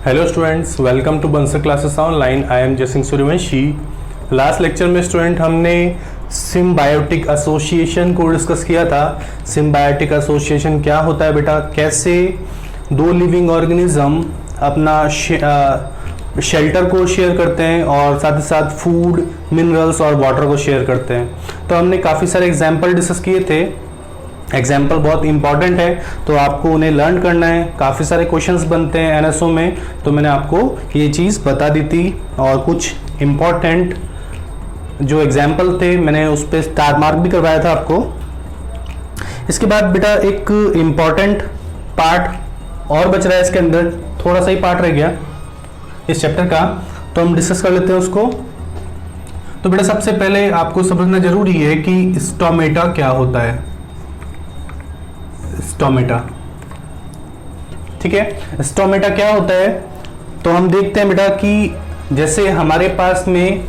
Hello students, welcome to Bansal classes online. I am Jaisingh Suryavanshi. Last lecture में student हमने symbiotic association को discuss किया था। सिम्बायोटिक एसोसिएशन क्या होता है बेटा, कैसे दो लिविंग ऑर्गेनिज्म अपना शेल्टर को शेयर करते हैं और साथ ही साथ फूड, मिनरल्स और वाटर को शेयर करते हैं। तो हमने काफ़ी सारे एग्जाम्पल डिस्कस किए थे। एग्जाम्पल बहुत इंपॉर्टेंट है तो आपको उन्हें लर्न करना है। काफ़ी सारे क्वेश्चंस बनते हैं एनएसओ में, तो मैंने आपको ये चीज़ बता दी थी और कुछ इम्पॉर्टेंट जो एग्जाम्पल थे मैंने उस पर स्टार मार्क भी करवाया था आपको। इसके बाद बेटा एक इम्पॉर्टेंट पार्ट और बच रहा है, इसके अंदर थोड़ा सा ही पार्ट रह गया इस चैप्टर का, तो हम डिस्कस कर लेते हैं उसको। तो बेटा सबसे पहले आपको समझना जरूरी है कि स्टोमेटा क्या होता है। स्टोमेटा, ठीक है, स्टोमेटा क्या होता है तो हम देखते हैं बेटा कि जैसे हमारे पास में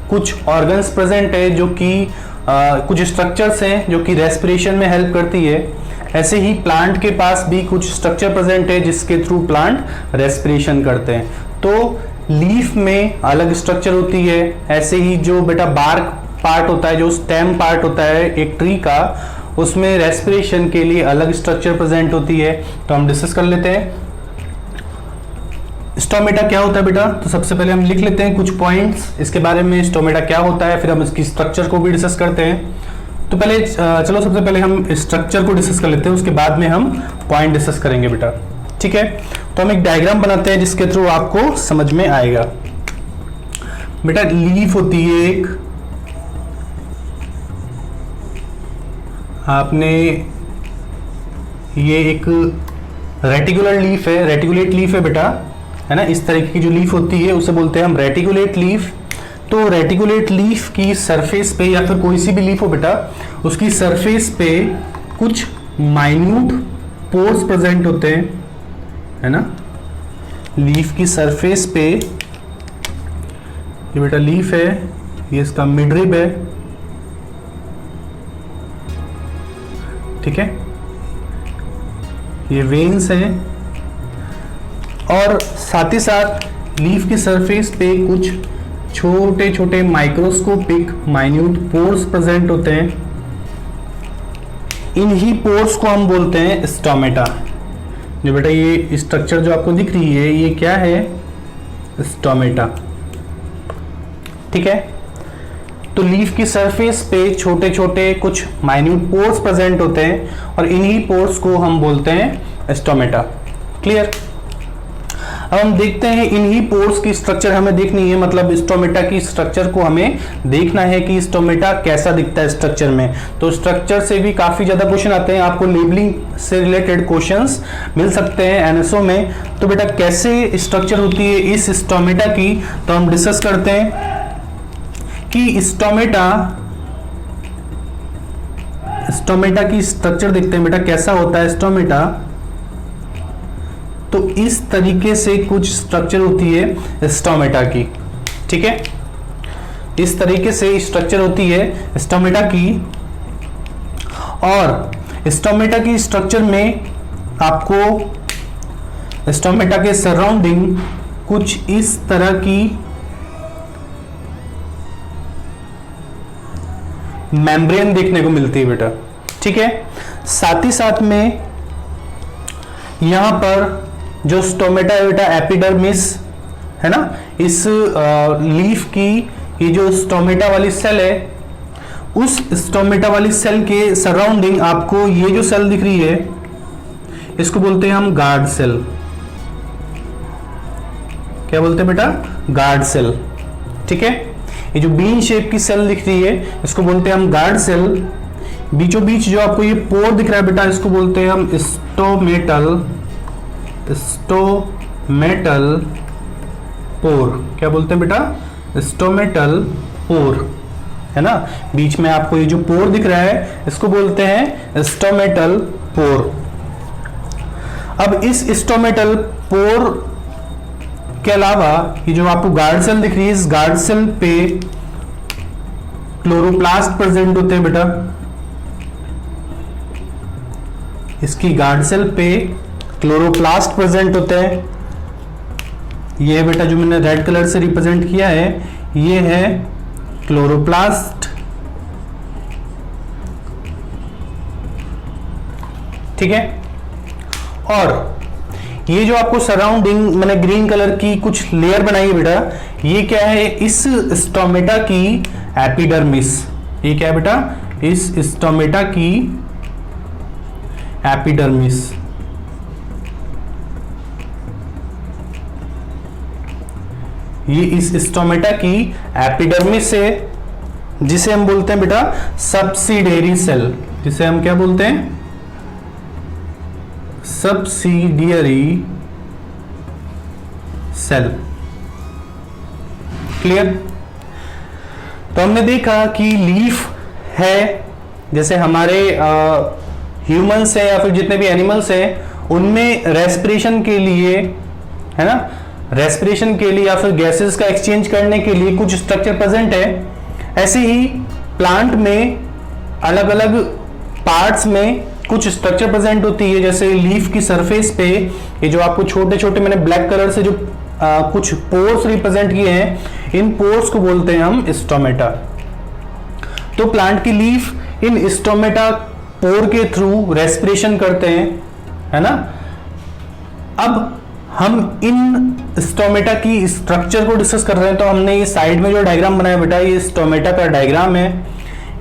कुछ ऑर्गन्स प्रेजेंट है जो कि कुछ स्ट्रक्चर्स हैं जो कि रेस्पिरेशन में हेल्प करती है, ऐसे ही प्लांट के पास भी कुछ स्ट्रक्चर प्रेजेंट है जिसके थ्रू प्लांट रेस्पिरेशन करते हैं। तो लीफ में अलग स्ट्रक्चर होती है, ऐसे ही जो बेटा बार्क पार्ट होता है, जो स्टेम पार्ट होता है एक ट्री का, उसमें रेस्पिरेशन के लिए अलग स्ट्रक्चर प्रेजेंट होती है। तो हम डिस्कस कर लेते हैं स्टोमेटा क्या होता है बेटा। तो सबसे पहले हम लिख लेते हैं कुछ पॉइंट्स इसके बारे में, स्टोमेटा क्या होता है, फिर हम इसकी स्ट्रक्चर को भी डिस्कस करते हैं। तो पहले चलो सबसे पहले हम स्ट्रक्चर को डिस्कस कर लेते हैं, उसके बाद में हम पॉइंट डिस्कस करेंगे बेटा, ठीक है। तो हम एक डायग्राम बनाते हैं जिसके थ्रू आपको समझ में आएगा। बेटा लीफ होती है एक, आपने ये एक रेटिकुलर लीफ है, रेटिकुलेट लीफ है बेटा, है ना। इस तरीके की जो लीफ होती है उसे बोलते हैं हम रेटिकुलेट लीफ। तो रेटिकुलेट लीफ की सरफेस पे या फिर कोई सी भी लीफ हो बेटा, उसकी सरफेस पे कुछ माइन्यूट पोर्स प्रेजेंट होते हैं, है ना। लीफ की सरफेस पे ये बेटा लीफ है, ये इसका मिडरिब है, ठीक है, ये वेन्स हैं और साथ ही साथ लीफ की सरफेस पे कुछ छोटे छोटे माइक्रोस्कोपिक माइन्यूट पोर्स प्रेजेंट होते हैं। इन्हीं पोर्स को हम बोलते हैं स्टोमेटा। जो बेटा ये स्ट्रक्चर जो आपको दिख रही है ये क्या है, स्टोमेटा, ठीक है। तो लीफ की सरफेस पे छोटे छोटे कुछ माइन्यूट पोर्स प्रेजेंट होते हैं और इन्हीं पोर्स को हम बोलते हैं स्टोमेटा। क्लियर। अब हम देखते हैं इन्हीं पोर्स की स्ट्रक्चर हमें देखनी है, मतलब स्टोमेटा की स्ट्रक्चर को हमें देखना है कि स्टोमेटा कैसा दिखता है स्ट्रक्चर में। तो स्ट्रक्चर से भी काफी ज्यादा क्वेश्चन आते हैं, आपको लेबलिंग से रिलेटेड क्वेश्चंस मिल सकते हैं एनएसओ में। तो बेटा कैसे स्ट्रक्चर होती है इस स्टोमेटा की, तो हम डिस्कस करते हैं कि स्टोमेटा की स्ट्रक्चर देखते हैं बेटा कैसा होता है स्टोमेटा। तो इस तरीके से कुछ स्ट्रक्चर होती है स्टोमेटा की, ठीक है। इस तरीके से स्ट्रक्चर होती है स्टोमेटा की और स्टोमेटा की स्ट्रक्चर में आपको स्टोमेटा के सराउंडिंग कुछ इस तरह की मेम्ब्रेन देखने को मिलती है बेटा, ठीक है। साथ ही साथ में यहां पर जो स्टोमेटा है बेटा एपिडर्मिस, है ना। इस लीफ की ये जो स्टोमेटा वाली सेल है, उस स्टोमेटा वाली सेल के सराउंडिंग आपको ये जो सेल दिख रही है इसको बोलते हैं हम गार्ड सेल। क्या बोलते हैं बेटा, गार्ड सेल, ठीक है। ये जो बीन शेप की सेल दिख रही है इसको बोलते हैं हम गार्ड सेल। बीचों बीच जो आपको ये पोर दिख रहा है बेटा इसको बोलते हैं हम स्टोमेटल पोर। क्या बोलते हैं बेटा, स्टोमेटल पोर, है ना। बीच में आपको ये जो पोर दिख रहा है इसको बोलते हैं स्टोमेटल पोर। अब इस स्टोमेटल पोर के अलावा ये जो आपको गार्ड सेल दिख रही है, इस गार्ड सेल पे क्लोरोप्लास्ट प्रेजेंट होते हैं बेटा। इसकी गार्ड सेल पे क्लोरोप्लास्ट प्रेजेंट होते हैं ये बेटा जो मैंने रेड कलर से रिप्रेजेंट किया है, ये है क्लोरोप्लास्ट, ठीक है। और ये जो आपको सराउंडिंग मैंने ग्रीन कलर की कुछ लेयर बनाई है बेटा, ये क्या है, इस स्टोमेटा की एपिडर्मिस। ये क्या है बेटा, इस स्टोमेटा की एपिडर्मिस। ये इस स्टोमेटा की एपिडर्मिस है, जिसे हम बोलते हैं बेटा सब्सिडियरी सेल। जिसे हम क्या बोलते हैं, सब्सिडियरी सेल। क्लियर। तो हमने देखा कि लीफ है, जैसे हमारे ह्यूमंस है या फिर जितने भी एनिमल्स हैं, उनमें रेस्पिरेशन के लिए, है ना, रेस्पिरेशन के लिए या फिर गैसेस का एक्सचेंज करने के लिए कुछ स्ट्रक्चर प्रेजेंट है। ऐसे ही प्लांट में अलग अलग पार्ट्स में कुछ स्ट्रक्चर प्रेजेंट होती है, जैसे लीफ की सरफेस पे ये जो आपको छोटे छोटे मैंने ब्लैक कलर से जो कुछ पोर्स रिप्रेजेंट किए हैं, इन पोर्स को बोलते हैं हम स्टोमेटा। तो प्लांट की लीफ इन स्टोमेटा पोर के थ्रू रेस्पिरेशन करते हैं, है ना। अब हम इन स्टोमेटा की स्ट्रक्चर को डिस्कस कर रहे हैं, तो हमने ये साइड में जो डायग्राम बनाया बेटा, ये स्टोमेटा का डायग्राम है।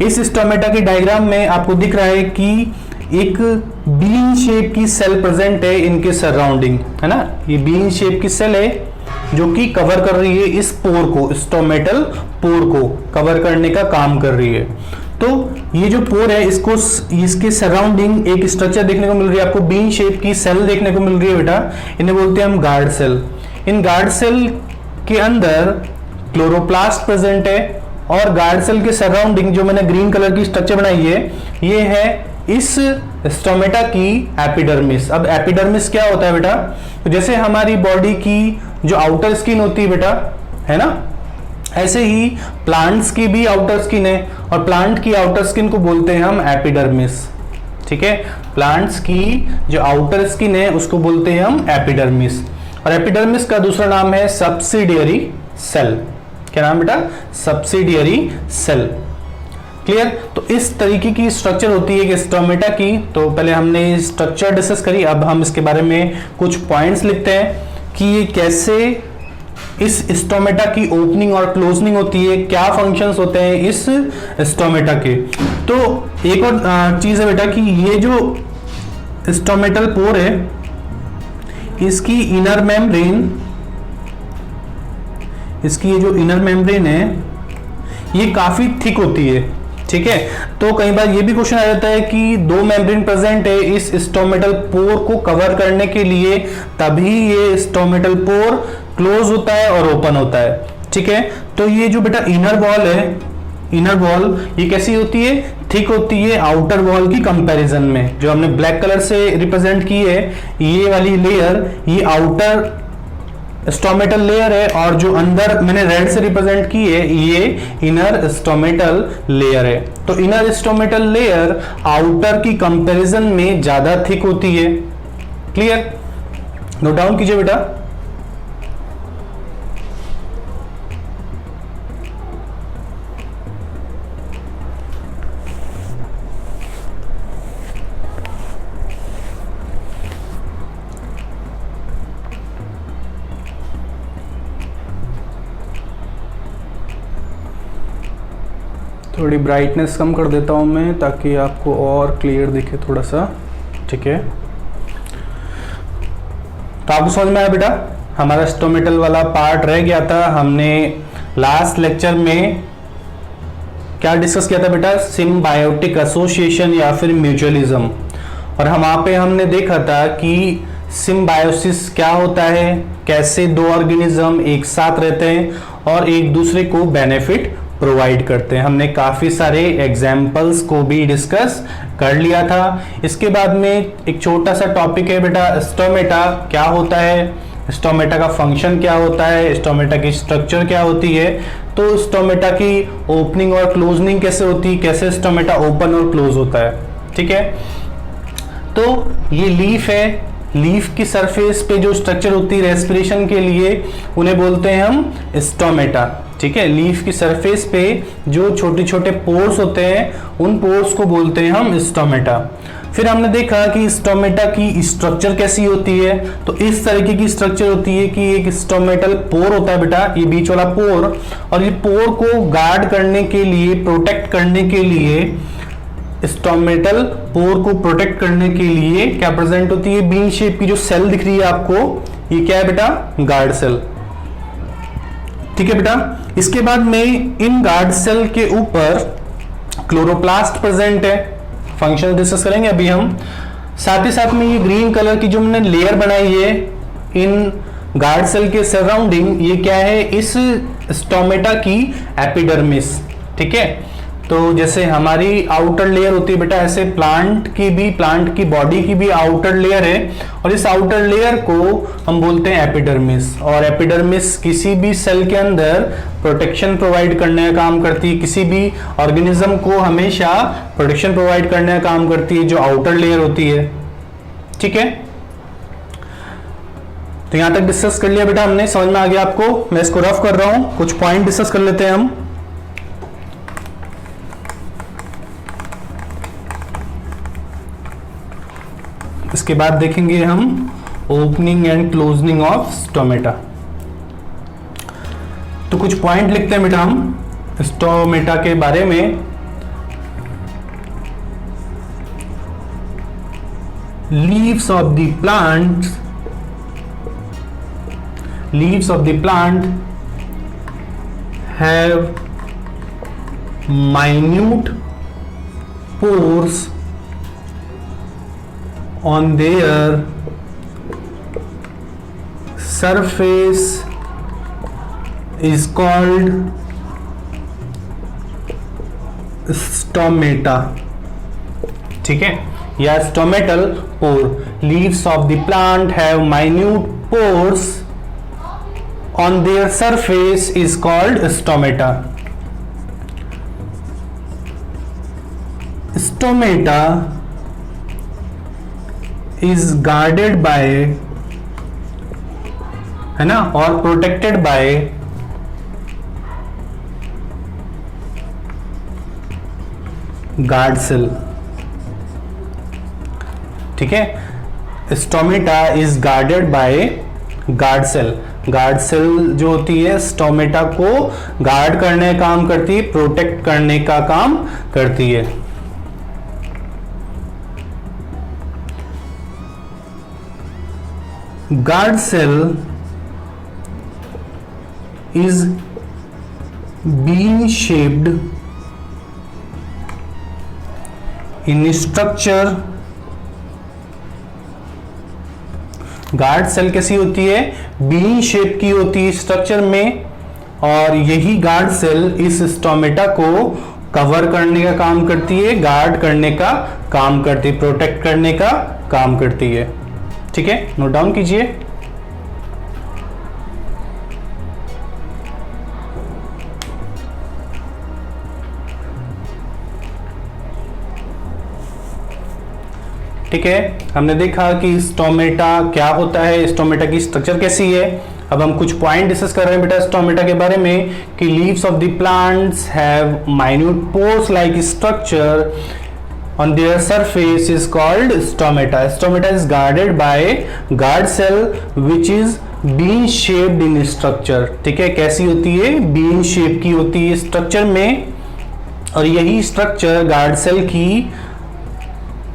इस स्टोमेटा के डायग्राम में आपको दिख रहा है कि एक बीन शेप की सेल प्रेजेंट है इनके सराउंडिंग, है ना। ये बीन शेप की सेल है जो कि कवर कर रही है इस पोर को, स्टोमेटल पोर को कवर करने का काम कर रही है। तो ये जो पोर है, इसको इसके सराउंडिंग एक स्ट्रक्चर देखने को मिल रही है आपको, बीन शेप की सेल देखने को मिल रही है बेटा। इन्हें बोलते हैं हम गार्ड सेल। इन गार्ड सेल के अंदर क्लोरोप्लास्ट प्रेजेंट है, और गार्ड सेल के सराउंडिंग जो मैंने ग्रीन कलर की स्ट्रक्चर बनाई है, ये है इस स्टोमेटा की एपिडर्मिस। अब एपिडर्मिस क्या होता है बेटा, तो जैसे हमारी बॉडी की जो आउटर स्किन होती है बेटा, है ना, ऐसे ही प्लांट्स की भी आउटर स्किन है, और प्लांट की आउटर स्किन को बोलते हैं हम एपिडर्मिस, ठीक है। प्लांट्स की जो आउटर स्किन है उसको बोलते हैं हम एपिडर्मिस, और एपिडर्मिस का दूसरा नाम है सब्सिडियरी सेल। क्या नाम बेटा, सब्सिडियरी सेल। क्लियर। तो इस तरीके की स्ट्रक्चर होती है कि स्टोमेटा की। तो पहले हमने स्ट्रक्चर डिस्कस करी, अब हम इसके बारे में कुछ पॉइंट्स लिखते हैं कि ये कैसे इस स्टोमेटा की ओपनिंग और क्लोजनिंग होती है, क्या फंक्शंस होते हैं इस स्टोमेटा के। तो एक और चीज है बेटा कि ये जो स्टोमेटल पोर है, इसकी इनर मेम्ब्रेन, इसकी ये जो इनर मेम्ब्रेन है, ये काफी थिक होती है, ठीक है। तो कई बार ये भी क्वेश्चन आ जाता है कि दो मेम्ब्रेन प्रेजेंट है इस स्टोमेटल पोर को कवर करने के लिए, तभी ये स्टोमेटल पोर क्लोज होता है और ओपन होता है, ठीक है। तो ये जो बेटा इनर वॉल है, इनर वॉल ये कैसी होती है, थिक होती है आउटर वॉल की कंपैरिजन में। जो हमने ब्लैक कलर से रिप्रेजेंट की है, ये वाली लेयर, ये आउटर स्टोमेटल लेयर है, और जो अंदर मैंने रेड से रिप्रेजेंट की है, ये इनर स्टोमेटल लेयर है। तो इनर स्टोमेटल लेयर आउटर की कंपैरिजन में ज्यादा थिक होती है। क्लियर। नोट डाउन कीजिए बेटा। थोड़ी ब्राइटनेस कम कर देता हूं मैं, ताकि आपको और क्लियर दिखे थोड़ा सा, ठीक है। तो आपको समझ में आया बेटा, हमारा स्टोमेटल वाला पार्ट रह गया था। हमने लास्ट लेक्चर में क्या डिस्कस किया था बेटा, सिम्बायोटिक एसोसिएशन या फिर म्यूचुअलिज्म। और वहां पे हमने देखा था कि सिम्बायोसिस क्या होता है, कैसे दो ऑर्गेनिज्म एक साथ रहते हैं और एक दूसरे को बेनिफिट प्रोवाइड करते हैं। हमने काफी सारे एग्जाम्पल्स को भी डिस्कस कर लिया था। इसके बाद में एक छोटा सा टॉपिक है बेटा, स्टोमेटा क्या होता है, स्टोमेटा का फंक्शन क्या होता है, स्टोमेटा की स्ट्रक्चर क्या होती है, तो स्टोमेटा की ओपनिंग और क्लोजनिंग कैसे होती है, कैसे स्टोमेटा ओपन और क्लोज होता है, ठीक है। तो ये लीफ है, लीफ की सरफेस पे जो स्ट्रक्चर होती है रेस्पिरेशन के लिए उन्हें बोलते हैं हम स्टोमेटा। ठीक है, लीफ की सरफेस पे जो छोटे छोटे पोर्स होते हैं उन पोर्स को बोलते हैं हम स्टोमेटा। फिर हमने देखा कि स्टोमेटा की स्ट्रक्चर कैसी होती है, तो इस तरीके की स्ट्रक्चर होती है कि एक स्टोमेटल पोर होता है बेटा, ये बीच वाला पोर, और ये पोर को गार्ड करने के लिए, प्रोटेक्ट करने के लिए, स्टोमेटल पोर को प्रोटेक्ट करने के लिए क्या प्रेजेंट होती है, बीन शेप की जो सेल दिख रही है आपको, ये क्या है बेटा, गार्ड सेल। ठीक है बेटा, इसके बाद में इन गार्ड सेल के ऊपर क्लोरोप्लास्ट प्रेजेंट है, फंक्शन डिस्कस करेंगे अभी हम। साथ ही साथ में ये ग्रीन कलर की जो हमने लेयर बनाई है इन गार्ड सेल के सराउंडिंग, ये क्या है, इस स्टोमेटा की एपिडर्मिस। ठीक है, तो जैसे हमारी आउटर लेयर होती है बेटा, ऐसे प्लांट की बॉडी की भी आउटर लेयर है, और इस आउटर लेयर को हम बोलते हैं एपिडर्मिस। और एपिडर्मिस किसी भी सेल के अंदर प्रोटेक्शन प्रोवाइड करने का काम करती है, किसी भी ऑर्गेनिज्म को हमेशा प्रोटेक्शन प्रोवाइड करने का काम करती है जो आउटर लेयर होती है। ठीक है, तो यहां तक डिस्कस कर लिया बेटा हमने, समझ में आ गया आपको। मैं इसको रफ कर रहा हूं, कुछ पॉइंट डिस्कस कर लेते हैं हम। इसके बाद देखेंगे हम ओपनिंग एंड क्लोजनिंग ऑफ स्टोमेटा। तो कुछ पॉइंट लिखते हैं बेटा हम स्टोमेटा के बारे में। Leaves of the plant have minute pores on their surface is called stomata। ठीक है, या stomatal pore। Leaves of the plant have minute pores on their surface is called stomata। Stomata is guarded by, है ना, और protected by guard cell. ठीक है, stomata is guarded by guard cell. Guard cell जो होती है stomata को guard करने का काम करती है, प्रोटेक्ट करने का काम करती है। Guard cell is bean shaped in structure। Guard cell कैसी होती है, बीन शेप की होती है स्ट्रक्चर में, और यही गार्ड सेल इस स्टोमेटा को कवर करने का काम करती है, गार्ड करने का काम करती है, प्रोटेक्ट करने का काम करती है। ठीक है, नोट डाउन कीजिए। ठीक है, हमने देखा कि स्टोमेटा क्या होता है, स्टोमेटा की स्ट्रक्चर कैसी है। अब हम कुछ पॉइंट डिस्कस कर रहे हैं बेटा स्टोमेटा के बारे में, कि leaves of the plants have minute pores like structure on their surface is called stomata। Stomata is guarded by guard cell which is bean shaped in structure। ठीक है, कैसी होती है, bean shape की होती है स्ट्रक्चर में, और यही स्ट्रक्चर गार्ड सेल की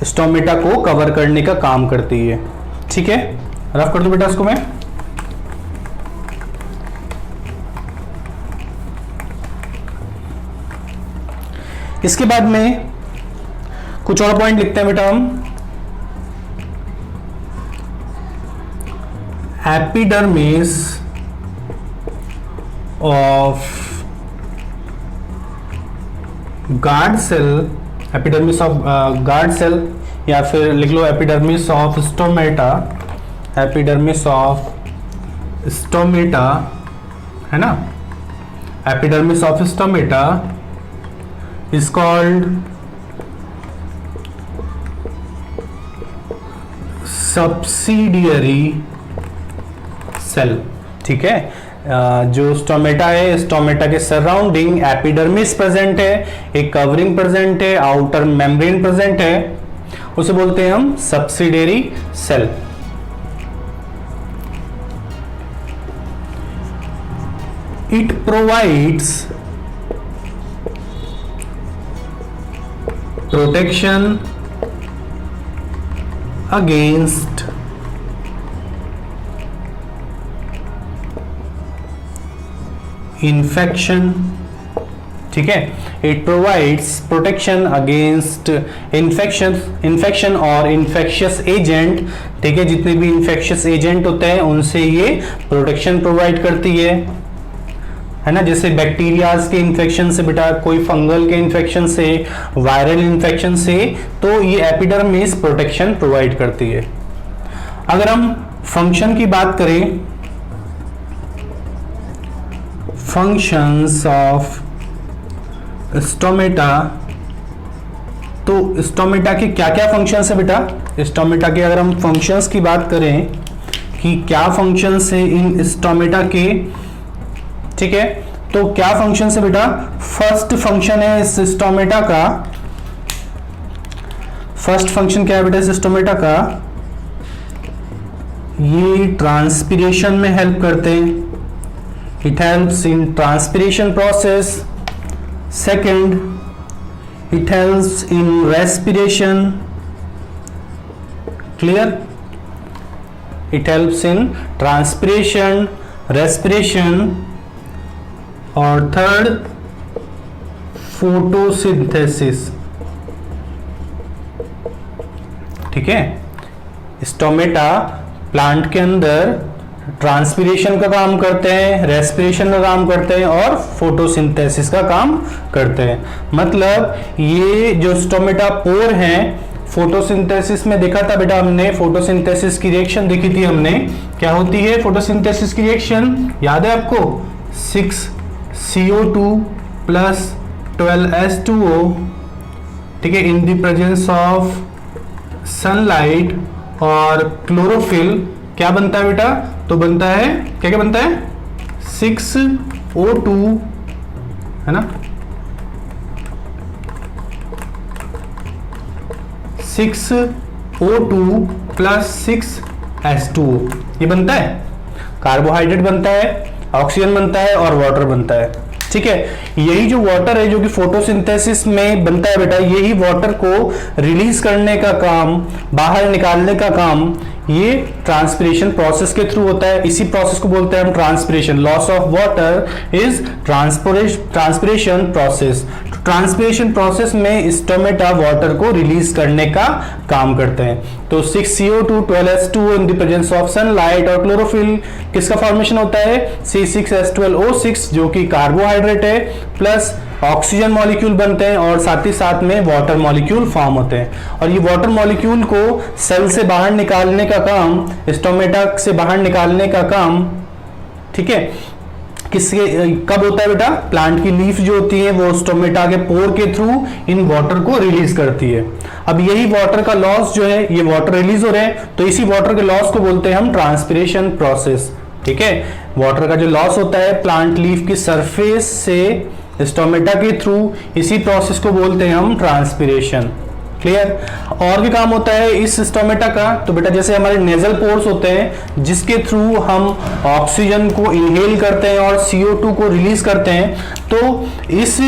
स्टोमेटा को कवर करने का काम करती है। ठीक है, रफ कर दो बेटा इसको मैं। इसके बाद में कुछ और पॉइंट लिखते हैं बेटा हम। Epidermis of guard cell, epidermis of guard cell, या फिर लिख लो epidermis of stomata, epidermis of stomata, है ना, epidermis of stomata is called subsidiary cell. ठीक है, जो स्टोमेटा है, स्टोमेटा के सराउंडिंग एपिडर्मिस प्रेजेंट है, एक कवरिंग प्रेजेंट है, आउटर मेम्ब्रेन प्रेजेंट है, उसे बोलते हैं हम subsidiary cell. It provides protection against infection. ठीक है, it provides protection against infection और इन्फेक्शियस एजेंट। ठीक है, जितने भी इन्फेक्शियस एजेंट होते हैं उनसे ये प्रोटेक्शन प्रोवाइड करती है ना। जैसे बैक्टीरियाज के इन्फेक्शन से बेटा, कोई फंगल के इन्फेक्शन से, वायरल इन्फेक्शन से, तो ये एपिडर्मिस प्रोटेक्शन प्रोवाइड करती है। अगर हम फंक्शन की बात करें, फंक्शंस ऑफ स्टोमेटा, तो स्टोमेटा के क्या क्या फंक्शंस है बेटा? स्टोमेटा के अगर हम फंक्शंस की बात करें कि क्या फंक्शंस है इन स्टोमेटा के, ठीक है, तो क्या फंक्शंस है बेटा? फर्स्ट फंक्शन है इस स्टोमेटा का, फर्स्ट फंक्शन क्या है बेटा इस स्टोमेटा का? ये ट्रांसपीरेशन में हेल्प करते हैं, it helps in transpiration process. Second, it helps in respiration. Clear? It helps in transpiration, respiration. और third, photosynthesis. ठीक है, स्टोमेटा प्लांट के अंदर ट्रांसपीरेशन का काम करते हैं, रेस्पिरेशन का काम करते हैं और फोटोसिंथेसिस का काम करते हैं। मतलब ये जो स्टोमेटा पोर हैं, फोटोसिंथेसिस में देखा था बेटा हमने, फोटोसिंथेसिस की रिएक्शन देखी थी हमने। क्या होती है फोटोसिंथेसिस की रिएक्शन? याद है आपको? 6CO2 प्लस 12H2O, ठीक है, in the presence of sunlight और क्लोरोफिल क्या बनता है बेटा? तो बनता है क्या क्या बनता है? 6O2, है ना, 6O2 प्लस 6H2O, ये बनता है। कार्बोहाइड्रेट बनता है, ऑक्सीजन बनता है और वाटर बनता है। ठीक है, यही जो वाटर है जो कि फोटोसिंथेसिस में बनता है बेटा, यही वाटर को रिलीज करने का काम, बाहर निकालने का काम ये ट्रांसपिरेशन प्रोसेस के थ्रू होता है। इसी प्रोसेस को बोलते हैं हम transpiration. Loss of water is transpiration process. Transpiration process में स्टोमेटा वाटर को रिलीज करने का काम करते हैं। तो 6CO2 12H2O in the presence of sunlight और क्लोरोफिल किसका फॉर्मेशन होता है? C6H12O6 जो कि कार्बोहाइड्रेट है, प्लस ऑक्सीजन मॉलिक्यूल बनते हैं और साथ ही साथ में वाटर मॉलिक्यूल फॉर्म होते हैं। और ये वाटर मॉलिक्यूल को सेल से बाहर निकालने का काम, स्टोमेटा से बाहर निकालने का काम, ठीक है, किसके कब होता है बेटा? प्लांट की लीफ जो होती है वो स्टोमेटा के पोर के थ्रू इन वाटर को रिलीज करती है। अब यही वाटर का लॉस जो है, ये वाटर रिलीज हो रहे हैं, तो इसी वाटर के लॉस को बोलते हैं हम ट्रांसपिरेशन प्रोसेस। ठीक है, वाटर का जो लॉस होता है प्लांट लीफ की सरफेस से स्टोमेटा के थ्रू, इसी प्रोसेस को बोलते हैं हम ट्रांसपिरेशन। क्लियर? और भी काम होता है इस स्टोमेटा का, तो बेटा जैसे हमारे नेजल पोर्स होते हैं जिसके थ्रू हम ऑक्सीजन को इनहेल करते हैं और CO2 को रिलीज करते हैं, तो इस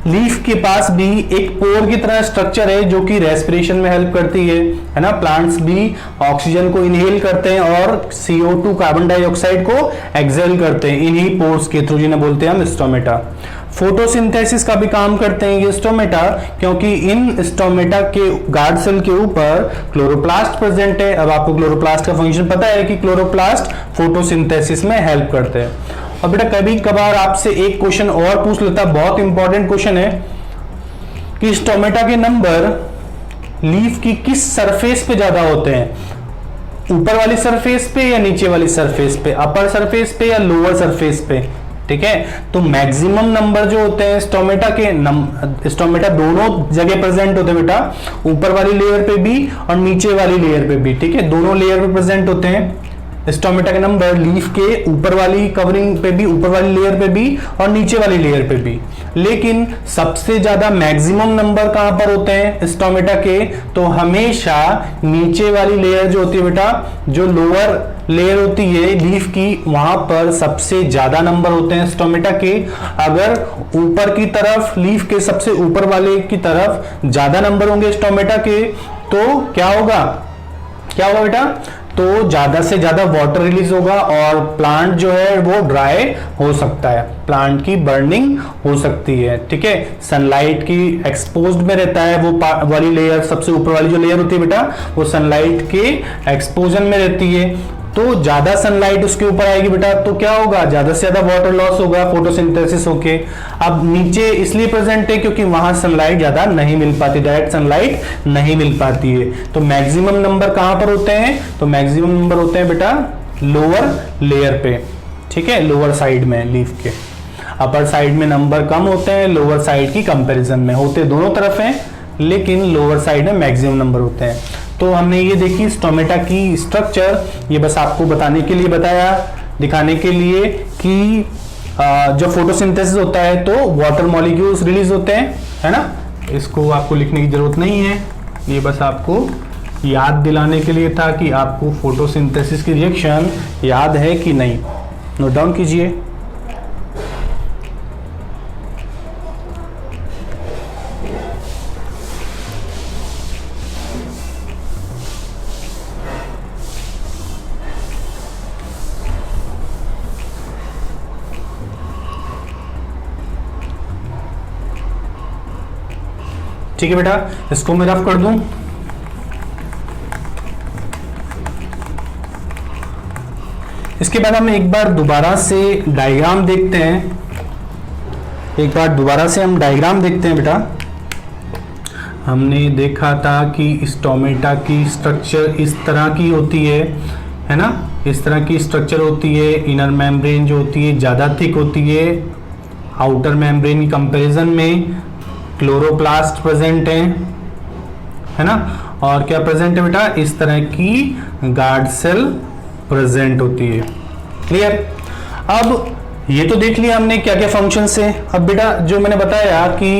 लीफ के पास भी एक पोर की तरह स्ट्रक्चर है जो कि रेस्पिरेशन में हेल्प करती है ना। प्लांट्स भी ऑक्सीजन को इनहेल करते हैं और CO2 कार्बन डाइऑक्साइड को एक्सहेल करते हैं इन्हीं पोर्स के थ्रू, जिन्हें बोलते हैं हम स्टोमेटा। फोटोसिंथेसिस का भी काम करते हैं ये स्टोमेटा, क्योंकि इन स्टोमेटा के गार्ड सेल के ऊपर क्लोरोप्लास्ट प्रेजेंट है। अब आपको क्लोरोप्लास्ट का फंक्शन पता है कि क्लोरोप्लास्ट फोटोसिंथेसिस में हेल्प करते हैं। और बेटा कभी कभार आपसे एक क्वेश्चन और पूछ लेता, बहुत इंपॉर्टेंट क्वेश्चन है कि स्टोमेटा के नंबर लीफ की किस सरफेस पे ज्यादा होते हैं? ऊपर वाली सरफेस पे या नीचे वाली सरफेस पे? अपर सरफेस पे या लोअर सरफेस पे? ठीक है। तो मैक्सिमम नंबर जो होते हैं स्टोमेटा के स्टोमेटा दोनों जगह प्रेजेंट होते हैं बेटा, ऊपर वाली लेयर पे भी और नीचे वाली लेयर पे भी, ठीक है, दोनों लेयर पे प्रेजेंट होते हैं स्टोमेटा के नंबर, लीफ के ऊपर वाली कवरिंग पे भी, ऊपर वाली लेयर पे भी और नीचे वाली लेयर पे भी। लेकिन सबसे ज्यादा मैक्सिमम नंबर कहां पर होते हैं स्टोमेटा के, तो हमेशा नीचे वाली लेयर जो होती है बेटा, जो लोअर लेयर होती है लीफ की, वहां पर सबसे ज्यादा नंबर होते हैं स्टोमेटा के। अगर ऊपर की तरफ लीफ के सबसे ऊपर वाले की तरफ ज्यादा नंबर होंगे स्टोमेटा के, तो क्या होगा बेटा, तो ज्यादा से ज्यादा वाटर रिलीज होगा और प्लांट जो है वो ड्राई हो सकता है, प्लांट की बर्निंग हो सकती है, ठीक है। सनलाइट की एक्सपोज्ड में रहता है वो वाली लेयर, सबसे ऊपर वाली जो लेयर होती है बेटा, वो सनलाइट के एक्सपोजन में रहती है। तो ज्यादा सनलाइट उसके ऊपर आएगी बेटा, तो क्या होगा, ज्यादा से ज्यादा वाटर लॉस होगा फोटोसिंथेसिस होके। अब नीचे इसलिए प्रेजेंट है क्योंकि वहां सनलाइट ज्यादा नहीं मिल पाती, डायरेक्ट सनलाइट नहीं मिल पाती है। तो मैक्सिमम नंबर कहां पर होते हैं, तो मैक्सिमम नंबर होते हैं बेटा लोअर लेयर पे, ठीक है, लोअर साइड में लीफ के। अपर साइड में नंबर कम होते हैं लोअर साइड की कंपैरिजन में, होते दोनों तरफ हैं लेकिन लोअर साइड में मैक्सिमम नंबर होते हैं। तो हमने ये देखी स्टोमेटा की स्ट्रक्चर, ये बस आपको बताने के लिए बताया, दिखाने के लिए कि जो फोटोसिंथेसिस होता है तो वाटर मॉलिक्यूल्स रिलीज होते हैं, है ना। इसको आपको लिखने की जरूरत नहीं है, ये बस आपको याद दिलाने के लिए था कि आपको फोटोसिंथेसिस की रिएक्शन याद है कि नहीं, नोट डाउन कीजिए। ठीक है बेटा, इसको मैं रफ कर दूं। इसके बाद हम एक बार दोबारा से डायग्राम देखते हैं, एक बार दोबारा से हम डायग्राम देखते हैं बेटा। हमने देखा था कि स्टोमेटा की स्ट्रक्चर इस तरह की होती है ना, इस तरह की स्ट्रक्चर होती है। इनर मेम्ब्रेन जो होती है ज़्यादा थिक होती है आउटर मेम्ब्रेन की कंपैरिजन में। क्लोरोप्लास्ट प्रेजेंट है ना, और क्या प्रेजेंट है बेटा, इस तरह की गार्ड सेल प्रेजेंट होती है। क्लियर। अब ये तो देख लिया हमने क्या क्या फंक्शंस है। अब बेटा जो मैंने बताया कि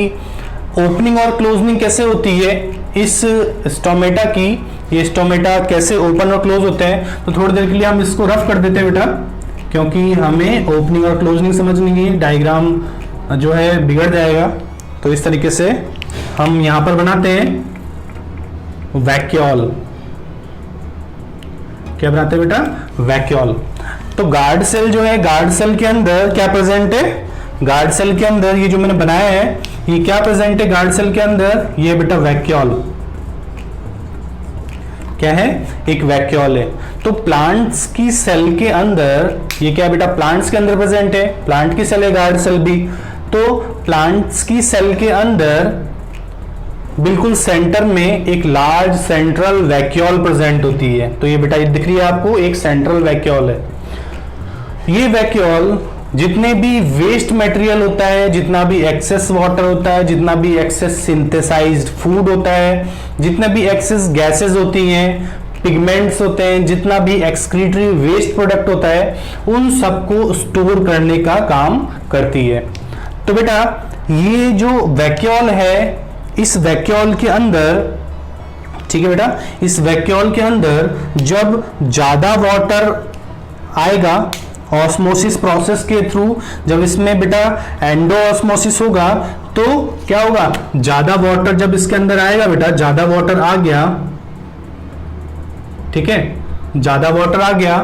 ओपनिंग और क्लोजनिंग कैसे होती है इस स्टोमेटा की, ये स्टोमेटा कैसे ओपन और क्लोज होते हैं, तो थोड़ी देर के लिए हम इसको रफ कर देते हैं बेटा, क्योंकि हमें ओपनिंग और क्लोजनिंग समझनी है, डायग्राम जो है बिगड़ जाएगा। तो इस तरीके से हम यहां पर बनाते हैं वैक्यूल। क्या बनाते हैं बेटा, वैक्यूल। तो गार्ड सेल जो है, गार्ड सेल के अंदर क्या प्रेजेंट है, गार्ड सेल के अंदर ये जो मैंने बनाया है ये क्या प्रेजेंट है गार्ड सेल के अंदर, ये बेटा वैक्यूल। क्या है, एक वैक्यूल है। तो प्लांट्स की सेल के अंदर ये क्या बेटा, प्लांट्स के अंदर प्रेजेंट है, प्लांट की सेल है गार्ड सेल भी। तो प्लांट्स की सेल के अंदर बिल्कुल सेंटर में एक लार्ज सेंट्रल वैक्यूल प्रेजेंट होती है। तो ये बेटा ये दिख रही है आपको, एक सेंट्रल वैक्यूल है। ये वैक्यूल जितने भी वेस्ट मटेरियल होता है, जितना भी एक्सेस वाटर होता है, जितना भी एक्सेस सिंथेसाइज्ड फूड होता है, जितने भी एक्सेस गैसेस होती हैं, पिगमेंट्स होते हैं, जितना भी एक्सक्रीटरी वेस्ट प्रोडक्ट होता है, उन सबको स्टोर करने का काम करती है। तो बेटा ये जो वैक्यूल है, इस वैक्यूल के अंदर, ठीक है बेटा, इस वैक्यूल के अंदर जब ज्यादा वाटर आएगा ऑस्मोसिस प्रोसेस के थ्रू, जब इसमें बेटा एंडो ऑस्मोसिस होगा तो क्या होगा, ज्यादा वाटर जब इसके अंदर आएगा बेटा, ज्यादा वाटर आ गया, ठीक है, ज्यादा वाटर आ गया,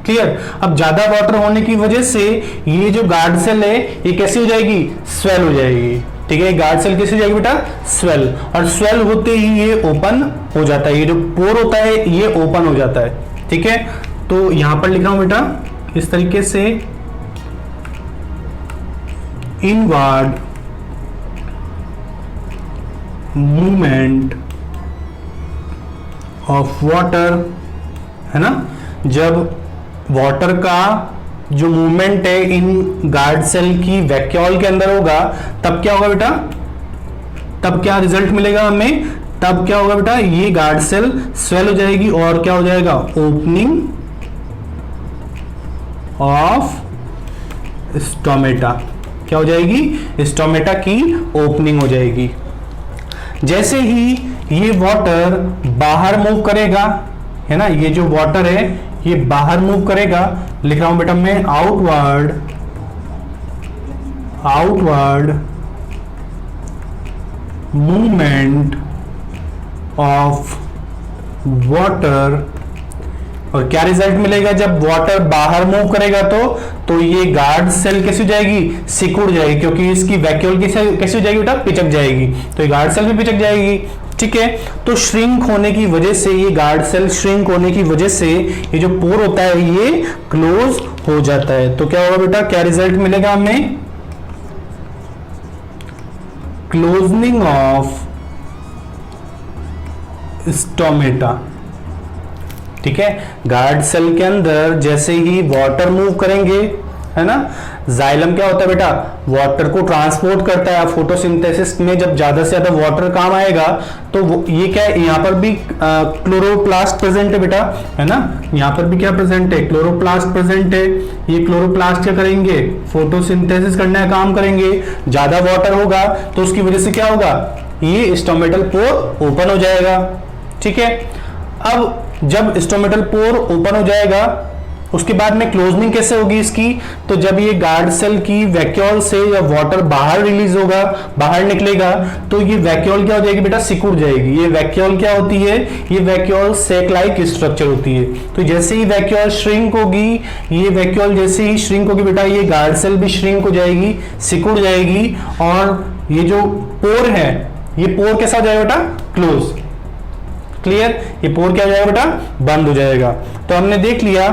क्लियर। अब ज्यादा वाटर होने की वजह से ये जो गार्ड सेल है ये कैसी हो जाएगी, स्वेल हो जाएगी, ठीक है। गार्ड सेल कैसे हो जाएगी बेटा, स्वेल, और स्वेल होते ही ये ओपन हो जाता है, ये जो पोर होता है ये ओपन हो जाता है, ठीक है। तो यहां पर लिख रहा हूं बेटा इस तरीके से, इनवर्ड मूवमेंट ऑफ वाटर, है ना। जब वाटर का जो मूवमेंट है इन गार्ड सेल की वैक्यूल के अंदर होगा, तब क्या होगा बेटा, तब क्या रिजल्ट मिलेगा हमें, तब क्या होगा बेटा, ये गार्ड सेल स्वेल हो जाएगी और क्या हो जाएगा, ओपनिंग ऑफ स्टोमेटा, क्या हो जाएगी, स्टोमेटा की ओपनिंग हो जाएगी। जैसे ही ये वाटर बाहर मूव करेगा, है ना, ये जो वाटर है ये बाहर मूव करेगा, लिख रहा हूं बेटा मैं आउटवर्ड मूवमेंट ऑफ वाटर, और क्या रिजल्ट मिलेगा जब वाटर बाहर मूव करेगा, तो ये गार्ड सेल कैसी हो जाएगी, सिकुड़ जाएगी, क्योंकि इसकी वैक्यूल कैसी हो जाएगी बेटा, पिचक जाएगी, तो ये गार्ड सेल भी पिचक जाएगी। ठीक है, तो श्रिंक होने की वजह से, ये गार्ड सेल श्रिंक होने की वजह से ये जो पोर होता है ये क्लोज हो जाता है। तो क्या होगा बेटा, क्या रिजल्ट मिलेगा हमें, क्लोजनिंग ऑफ स्टोमेटा। ठीक है, गार्ड सेल के अंदर जैसे ही वाटर मूव करेंगे, है ना, जाइलम क्या होता है बेटा, वाटर को ट्रांसपोर्ट करता है। फोटोसिंथेसिस में जब ज्यादा से ज्यादा वाटर काम आएगा तो ये क्या है, यहाँ पर भी क्लोरोप्लास्ट प्रेजेंट है बेटा, है ना, यहाँ पर भी क्या प्रेजेंट है, क्लोरोप्लास्ट प्रेजेंट है। ये क्लोरोप्लास्ट क्या करेंगे, फोटोसिंथेसिस करने का काम करेंगे। ज्यादा वाटर होगा तो उसकी वजह से क्या होगा, ये स्टोमेटल पोर ओपन हो जाएगा। ठीक है, अब जब स्टोमेटल पोर ओपन हो जाएगा उसके बाद में क्लोजनिंग कैसे होगी इसकी, तो जब ये गार्ड सेल की वैक्यूल से या वाटर बाहर रिलीज होगा, बाहर निकलेगा, तो ये वैक्यूल क्या हो जाएगी बेटा, सिकुड़ जाएगी। ये वैक्यूल क्या होती है, ये वैक्यूल सैक लाइक स्ट्रक्चर होती है। तो जैसे ही वैक्यूल श्रिंक होगी, ये वैक्यूल जैसे ही श्रिंक होगी बेटा, ये गार्ड सेल भी श्रिंक हो जाएगी, सिकुड़ जाएगी, और ये जो पोर है, ये पोर कैसा हो जाएगा बेटा, क्लोज। क्लियर, ये पोर क्या हो जाएगा बेटा, बंद हो जाएगा। तो हमने देख लिया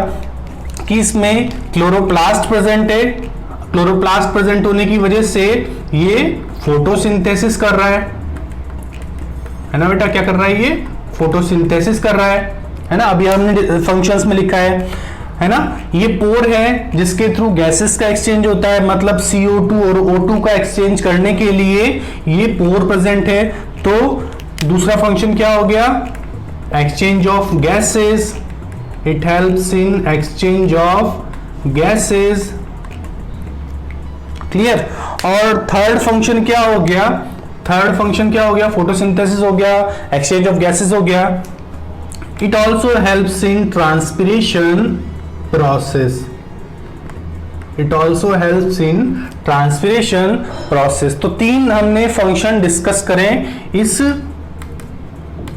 कि इसमें क्लोरोप्लास्ट प्रेजेंट है। क्लोरोप्लास्ट प्रेजेंट होने की वजह से ये फोटोसिंथेसिस कर रहा है ना बेटा, क्या कर रहा है, ये फोटोसिंथेसिस कर रहा है ना। अभी हमने फंक्शंस में लिखा है ना। ये पोर है जिसके थ्रू गैसेस का एक्सचेंज होता है, मतलब CO2 और O2 का एक्सचेंज करने के लिए ये पोर प्रेजेंट है। तो दूसरा फंक्शन क्या हो गया, exchange of gases, it helps in exchange of gases. Clear. और थर्ड फंक्शन क्या हो गया, थर्ड फंक्शन क्या हो गया, फोटोसिंथेसिस हो गया, एक्सचेंज ऑफ गैसेस हो गया। It also helps in transpiration process, it also helps in transpiration process. तो तीन हमने फंक्शन डिस्कस करें, इस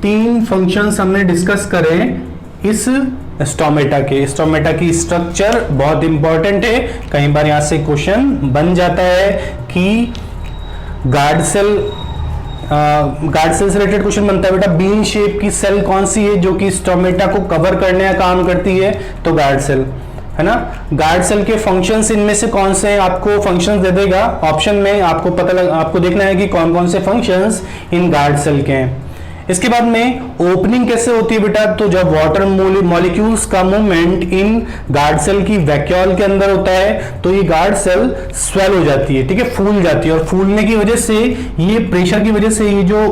तीन फंक्शंस हमने डिस्कस करें इस स्टोमेटा के। स्टोमेटा की स्ट्रक्चर बहुत इंपॉर्टेंट है, कई बार यहां से क्वेश्चन बन जाता है कि गार्ड सेल से रिलेटेड क्वेश्चन बनता है बेटा, बीन शेप की सेल कौन सी है जो कि स्टोमेटा को कवर करने का काम करती है, तो गार्ड सेल है ना। गार्ड सेल के फंक्शंस इनमें से कौन से हैं, आपको फंक्शंस दे देगा ऑप्शन में, आपको देखना है कि कौन कौन से फंक्शंस इन गार्ड सेल के हैं। इसके बाद में ओपनिंग कैसे होती है बेटा, तो जब वाटर मॉलिक्यूल्स का मूवमेंट इन गार्ड सेल की वैक्यूल के अंदर होता है तो ये गार्ड सेल स्वेल हो जाती है, ठीक है, फूल जाती है, और फूलने की वजह से, ये प्रेशर की वजह से, ये जो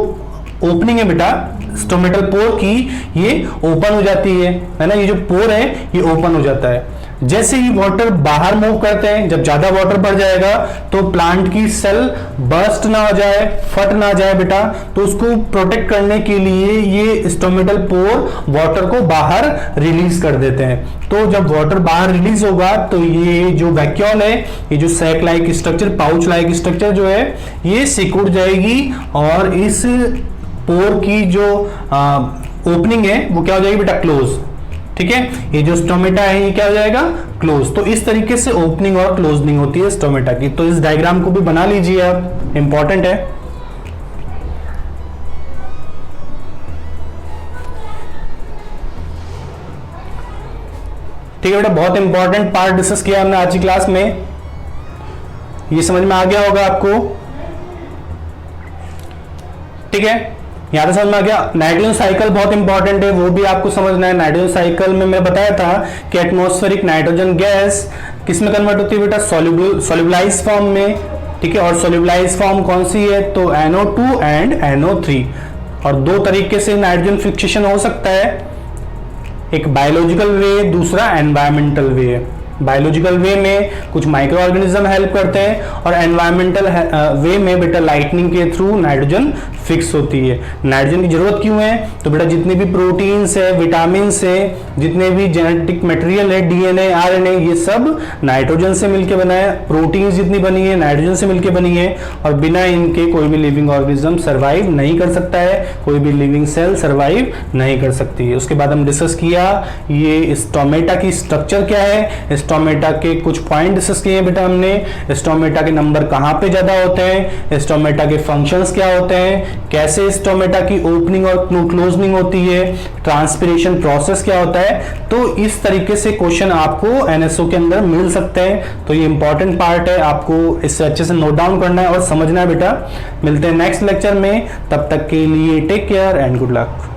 ओपनिंग है बेटा स्टोमेटल पोर की, ये ओपन हो जाती है ना, ये जो पोर है ये ओपन हो जाता है। जैसे ही वाटर बाहर मूव करते हैं, जब ज्यादा वाटर बढ़ जाएगा तो प्लांट की सेल बर्स्ट ना हो जाए, फट ना जाए बेटा, तो उसको प्रोटेक्ट करने के लिए ये स्टोमेटल पोर वाटर को बाहर रिलीज कर देते हैं। तो जब वाटर बाहर रिलीज होगा तो ये जो वैक्यूल है, ये जो sac like structure, pouch like structure जो है, ये सिकुड़ जाएगी और इस पोर की जो ओपनिंग है वो क्या हो जाएगी बेटा, क्लोज। ठीक है, ये जो स्टोमेटा है ये क्या हो जाएगा, क्लोज। तो इस तरीके से ओपनिंग और क्लोजनिंग होती है स्टोमेटा की। तो इस डायग्राम को भी बना लीजिए आप, इंपॉर्टेंट है। ठीक है बेटा, बहुत इंपॉर्टेंट पार्ट डिस्कस किया हमने आज की क्लास में, ये समझ में आ गया होगा आपको। ठीक है, यहां तक समझ में आ गया। नाइट्रोजन साइकिल बहुत इंपॉर्टेंट है, वो भी आपको समझना है। नाइट्रोजन साइकिल में मैं बताया था कि एटमॉस्फेरिक नाइट्रोजन गैस किस में कन्वर्ट होती है बेटा, सोल्यूबलाइज फॉर्म में, ठीक है। और सोल्यूबलाइज फॉर्म कौन सी है, तो NO2 एंड NO3। और दो तरीके से नाइट्रोजन फिक्सेशन हो सकता है, एक बायोलॉजिकल वे, दूसरा एनवायरमेंटल वे। बायोलॉजिकल वे में कुछ माइक्रो ऑर्गेनिज्म हेल्प करते हैं, और एनवायरमेंटल वे में बेटा लाइटनिंग के थ्रू नाइट्रोजन फिक्स होती है। नाइट्रोजन की जरूरत क्यों है, तो बेटा जितने भी प्रोटीन्स है, विटामिन है, जितने भी जेनेटिक मटेरियल है, DNA RNA, ये सब नाइट्रोजन से मिलकर बना है। प्रोटीन जितनी बनी है नाइट्रोजन से मिलकर बनी है, और बिना इनके कोई भी लिविंग ऑर्गेनिज्म सर्वाइव नहीं कर सकता है, कोई भी लिविंग सेल सर्वाइव नहीं कर सकती है। उसके बाद हम डिस्कस किया ये स्टोमेटा की स्ट्रक्चर क्या है, स्टोमेटा के कुछ पॉइंट डिस्कस किए हैं बेटा हमने। स्टोमेटा के नंबर कहाँ पे ज्यादा होते हैं, स्टोमेटा के फंक्शंस क्या होते हैं, कैसे स्टोमेटा की ओपनिंग और क्लोजनिंग होती है, ट्रांसपिरेशन प्रोसेस क्या होता है। तो इस तरीके से क्वेश्चन आपको NSO के अंदर मिल सकते हैं। तो ये इंपॉर्टेंट पार्ट है, आपको इससे अच्छे से नोट डाउन करना है और समझना है बेटा। मिलते हैं नेक्स्ट लेक्चर में, तब तक के लिए take care and good luck.